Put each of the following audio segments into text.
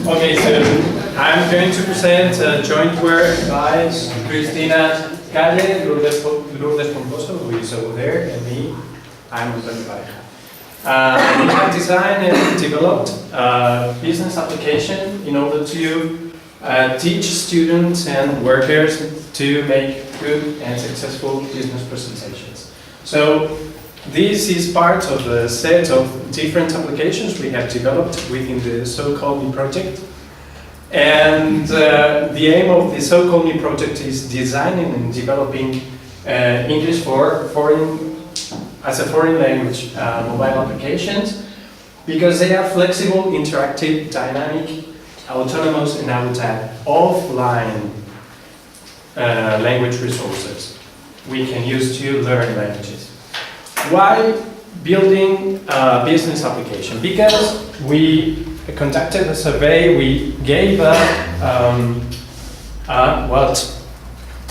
Okay, so I'm going to present joint work by Cristina Calle, Lourdes Pomposo, who is over there, and me. I'm Pareja. We have designed and developed a business application in order to teach students and workers to make good and successful business presentations. So this is part of a set of different applications we have developed within the So-Called Me project. And the aim of the So-Called Me project is designing and developing English as a foreign language mobile applications, because they are flexible, interactive, dynamic, autonomous, and I would add offline language resources we can use to learn languages. Why building a business application? Because we conducted a survey, we gave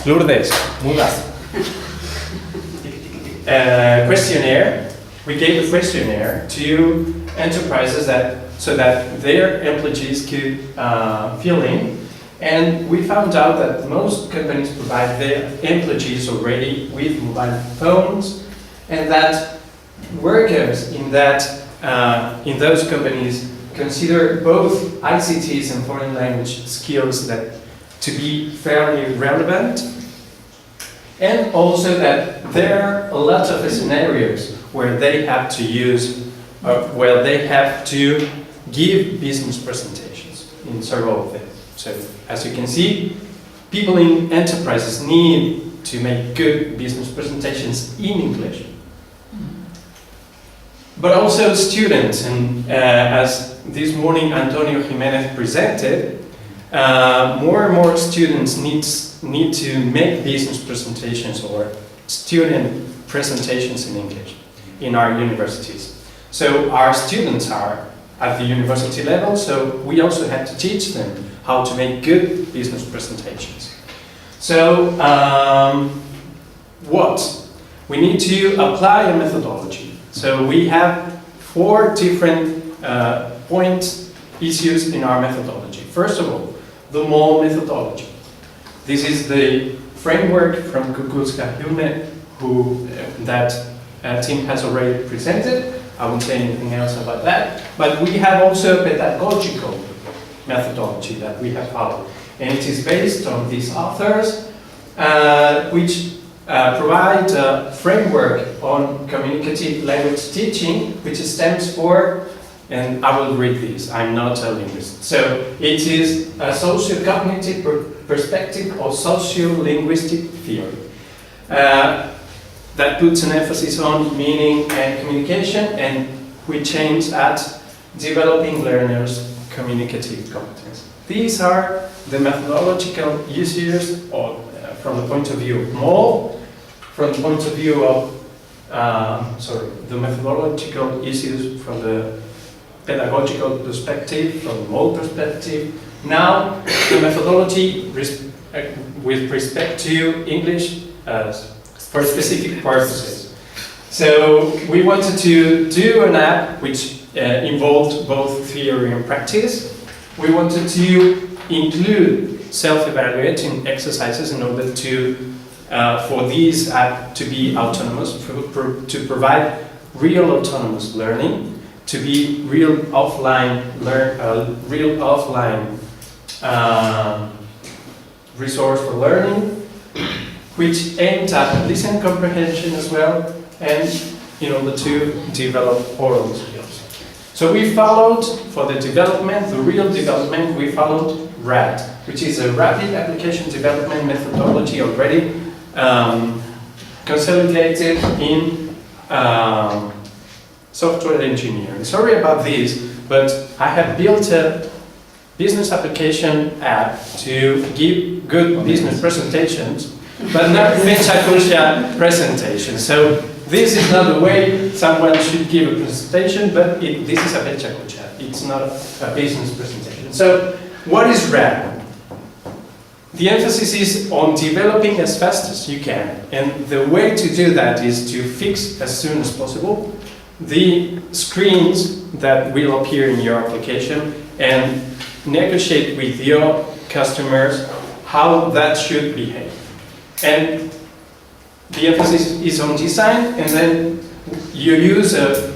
Lourdes, questionnaire. We gave a questionnaire to enterprises so that their employees could fill in, and we found out that most companies provide their employees already with mobile phones, and that workers in those companies consider both ICTs and foreign language skills to be fairly relevant, and also that there are a lot of scenarios where they have to give business presentations in several of them. So, as you can see, people in enterprises need to make good business presentations in English. But also students, and as this morning Antonio Jimenez presented, more and more students need to make business presentations or student presentations in English in our universities. So our students are at the university level, so we also have to teach them how to make good business presentations. So we need to apply a methodology. So we have 4 different issues in our methodology. First of all, the MOL methodology. This is the framework from Kukulska-Hume that Tim has already presented. I won't say anything else about that. But we have also a pedagogical methodology that we have followed. And it is based on these authors, which provide a framework on communicative language teaching, which stands for, and I will read this, I'm not a linguist. So it is a socio-cognitive perspective or socio-linguistic theory that puts an emphasis on meaning and communication, and which aims at developing learners' communicative competence. These are the methodological issues from the point of view of MOL, from the point of view of, the methodological issues from the pedagogical perspective, from the MOL perspective. Now, the methodology with respect to English for specific purposes. So, we wanted to do an app which involved both theory and practice. We wanted to include self-evaluating exercises in order for these apps to be autonomous, to provide real autonomous learning, to be real offline resource for learning, which aimed at listening comprehension as well, and in order to develop oral skills. So we followed, for the development, the real development, we followed RAD, which is a rapid application development methodology already consolidated in software engineering. Sorry about this, but I have built a business application app to give good business presentations, but not fecha presentations. So this is not the way someone should give a presentation, but this is a fecha. It's not a business presentation. So what is RAD? The emphasis is on developing as fast as you can, and the way to do that is to fix as soon as possible the screens that will appear in your application and negotiate with your customers how that should behave. And the emphasis is on design, and then you use a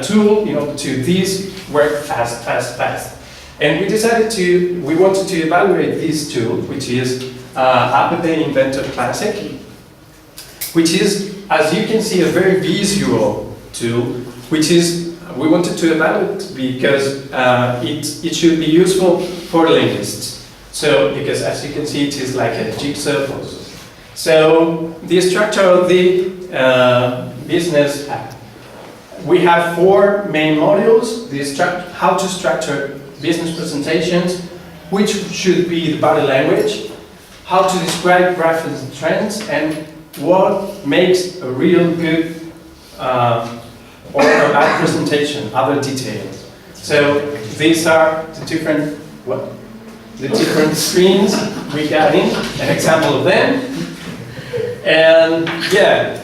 tool, to this work fast. And we wanted to evaluate this tool, which is App Inventor Classic, which is, as you can see, a very visual tool, which is, we wanted to evaluate because it should be useful for linguists. So, because as you can see, it is like a jigsaw puzzle. So, the structure of the business app. We have 4 main modules: how to structure business presentations, which should be the body language, how to describe reference trends, and what makes a real good or a bad presentation, other details. So these are the different screens regarding an example of them. And yeah,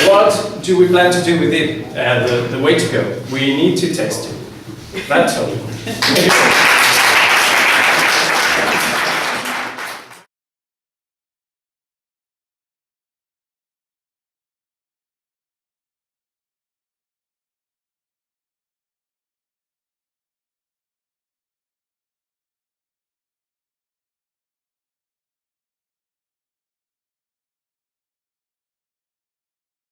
what do we plan to do with it? The way to go. We need to test it. That's all.